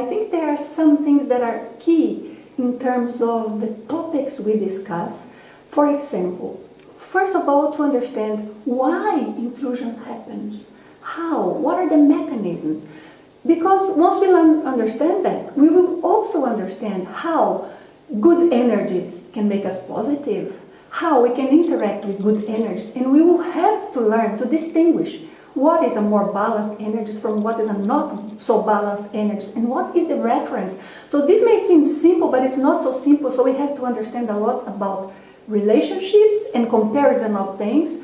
think there are some things that are key in terms of the topics we discuss. For example, first of all, to understand why intrusion happens. How? What are the mechanisms? Because once we understand that, we will also understand how good energies can make us positive, how we can interact with good energies, and we will have to learn to distinguish what is a more balanced energy from what is a not so balanced energy, and what is the reference. So this may seem simple, but it's not so simple, so we have to understand a lot about relationships and comparison of things.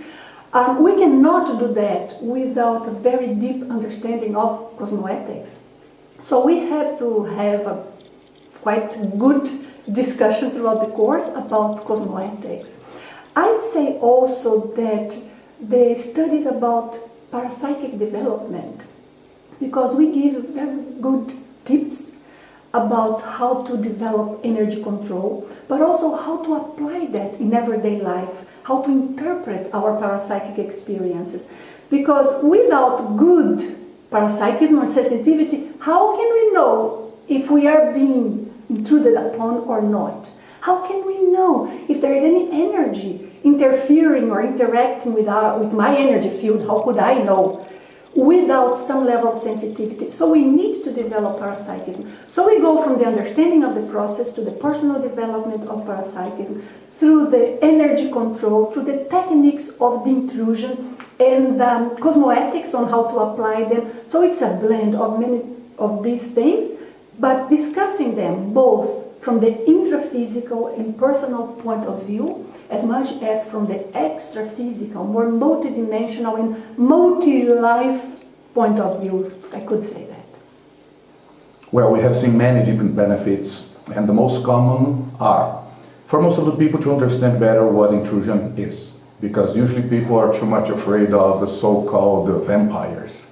We cannot do that without a very deep understanding of cosmoethics. So we have to have a quite good discussion throughout the course about cosmoethics. I'd say also that the studies about parapsychic development, because we give very good tips about how to develop energy control, but also how to apply that in everyday life, how to interpret our parapsychic experiences. Because without good parapsychism or sensitivity, how can we know if we are being intruded upon or not? How can we know if there is any energy interfering or interacting with my energy field? How could I know without some level of sensitivity? So we need to develop parapsychism. So we go from the understanding of the process to the personal development of parapsychism, through the energy control, through the techniques of the intrusion, and cosmoethics on how to apply them. So it's a blend of many of these things, but discussing them both from the intraphysical and personal point of view, as much as from the extra-physical, more multidimensional and multi-life point of view, I could say that. Well, we have seen many different benefits, and the most common are, for most of the people, to understand better what intrusion is, because usually people are too much afraid of the so-called vampires,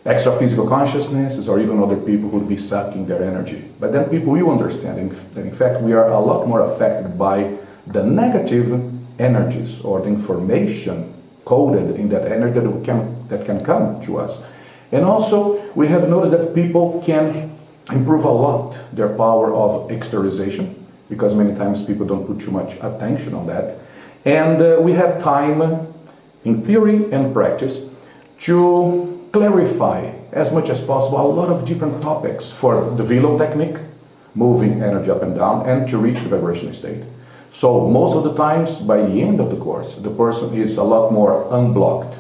extra-physical consciousnesses, or even other people who would be sucking their energy. But then people will understand that in fact we are a lot more affected by the negative energies or the information coded in that energy that can come to us. And also we have noticed that people can improve a lot their power of exteriorization, because many times people don't put too much attention on that. And we have time, in theory and practice, to clarify as much as possible a lot of different topics for the velo technique, moving energy up and down, and to reach the vibration state. So most of the times, by the end of the course, the person is a lot more unblocked,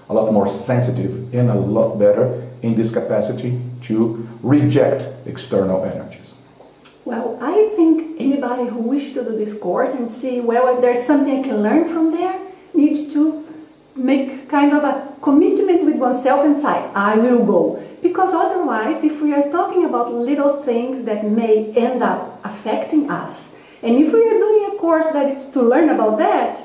a lot more sensitive, and a lot better in this capacity to reject external energies. Well, I think anybody who wishes to do this course and see, well, if there's something I can learn from there, needs to make kind of a commitment with oneself and say, I will go. Because otherwise, if we are talking about little things that may end up affecting us, and if we are doing a course that is to learn about that,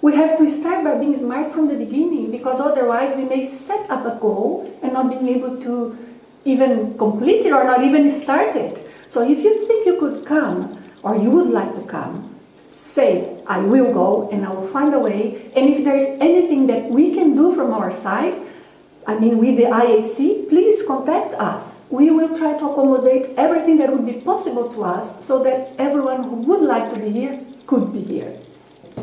we have to start by being smart from the beginning, because otherwise we may set up a goal and not being able to even complete it or not even start it. So if you think you could come, or you would like to come, say, I will go and I will find a way. And if there is anything that we can do from our side, I mean with the IAC, please contact us. We will try to accommodate everything that would be possible to us so that everyone who would like to be here could be here.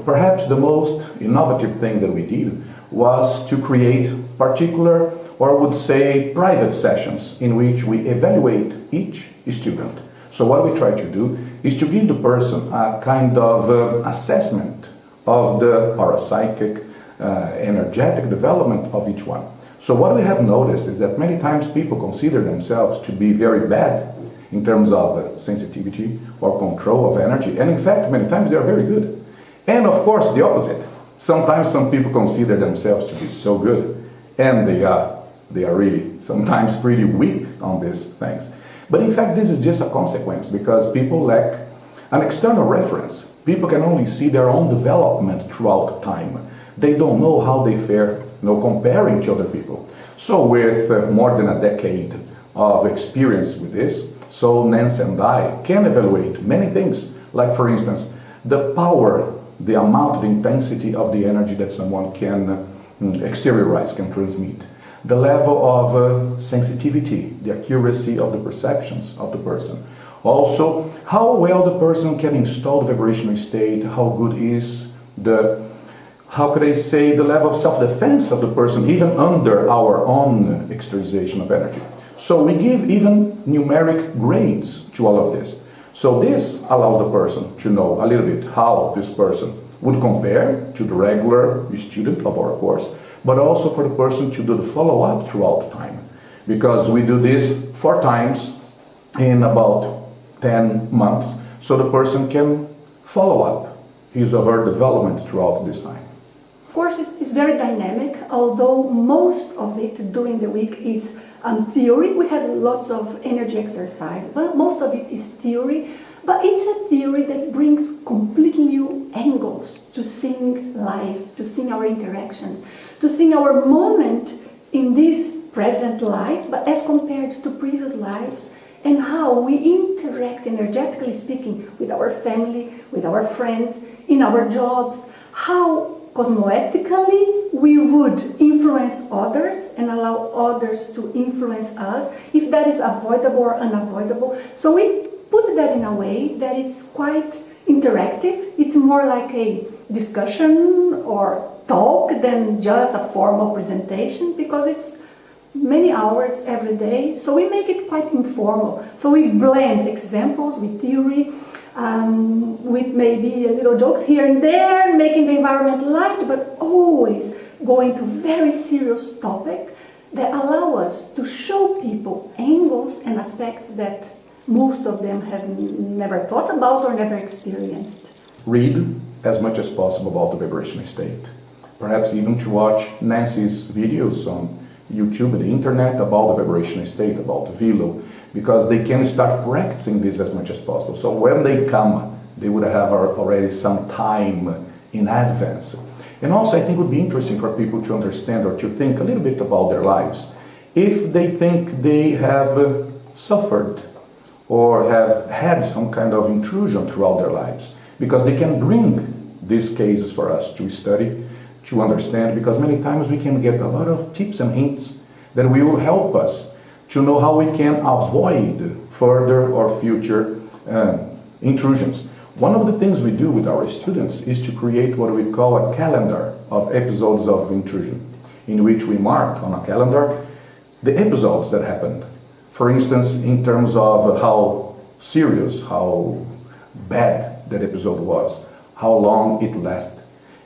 Perhaps the most innovative thing that we did was to create particular, or I would say private sessions in which we evaluate each student. So what we try to do is to give the person a kind of assessment of the parapsychic, energetic development of each one. So what we have noticed is that many times people consider themselves to be very bad in terms of sensitivity or control of energy, and in fact many times they are very good. And of course the opposite. Sometimes some people consider themselves to be so good, and they are really sometimes pretty weak on these things. But in fact this is just a consequence, because people lack an external reference. People can only see their own development throughout time. They don't know how they fare, comparing to other people. So with more than a decade of experience with this, so Nancy and I can evaluate many things, like for instance, the power, the amount of intensity of the energy that someone can exteriorize, can transmit. the level of sensitivity, the accuracy of the perceptions of the person. Also, how well the person can install the vibrational state, how good is the, how could I say, the level of self-defense of the person, even under our own externalization of energy. So we give even numeric grades to all of this. So this allows the person to know a little bit how this person would compare to the regular student of our course, but also for the person to do the follow-up throughout time. Because we do this 4 times in about 10 months, so the person can follow up his or her development throughout this time. Of course, it's very dynamic, although most of it during the week is theory. We have lots of energy exercise, but most of it is theory. But it's a theory that brings completely new angles to seeing life, to seeing our interactions, to seeing our moment in this present life, but as compared to previous lives, and how we interact, energetically speaking, with our family, with our friends, in our jobs, how cosmoetically we would influence others and allow others to influence us, if that is avoidable or unavoidable. So we put that in a way that it's quite interactive. It's more like a discussion or talk than just a formal presentation, because it's many hours every day, so we make it quite informal. So we blend examples with theory, with maybe a little jokes here and there, making the environment light, but always going to very serious topic that allow us to show people angles and aspects that most of them have never thought about or never experienced. Read as much as possible about the vibrational state. Perhaps even to watch Nancy's videos on YouTube and the internet about the vibrational state, about Velo, because they can start practicing this as much as possible. So when they come, they would have already some time in advance. And also, I think it would be interesting for people to understand or to think a little bit about their lives. If they think they have suffered or have had some kind of intrusion throughout their lives, because they can bring these cases for us to study, to understand, because many times we can get a lot of tips and hints that will help us to know how we can avoid further or future intrusions. One of the things we do with our students is to create what we call a calendar of episodes of intrusion, in which we mark on a calendar the episodes that happened. For instance, in terms of how serious, how bad that episode was, how long it lasted.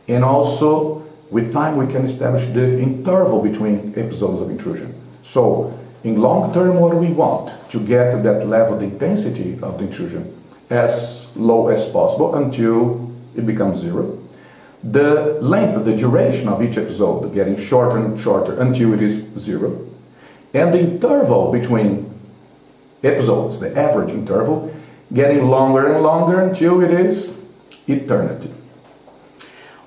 And also, with time, we can establish the interval between episodes of intrusion. So, in long term, what we want to get that level of intensity of the intrusion as low as possible until it becomes 0. The length, the duration of each episode getting shorter and shorter until it is 0. And the interval between episodes, the average interval, getting longer and longer until it is eternity.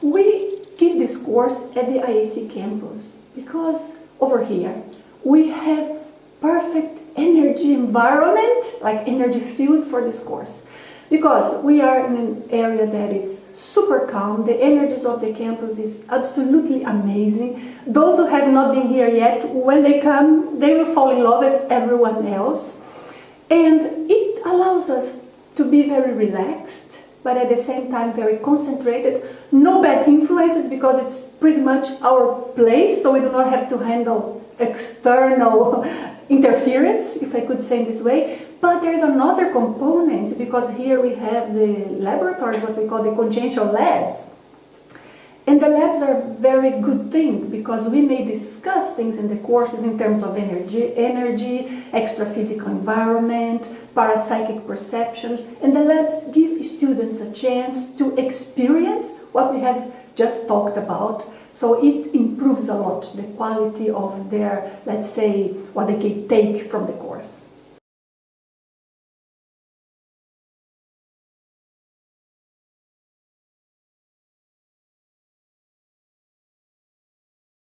We give this course at the IAC Campus because over here we have perfect energy environment, like energy field for this course. Because we are in an area that is super calm, the energies of the campus is absolutely amazing. Those who have not been here yet, when they come, they will fall in love as everyone else. And it allows us to be very relaxed, but at the same time very concentrated. No bad influences, because it's pretty much our place, so we do not have to handle external interference, if I could say in this way. But there's another component, because here we have the laboratories, what we call the consciential labs. And the labs are a very good thing, because we may discuss things in the courses in terms of energy, extra-physical environment, parapsychic perceptions, and the labs give students a chance to experience what we have just talked about. So it improves a lot the quality of their, let's say, what they can take from the course.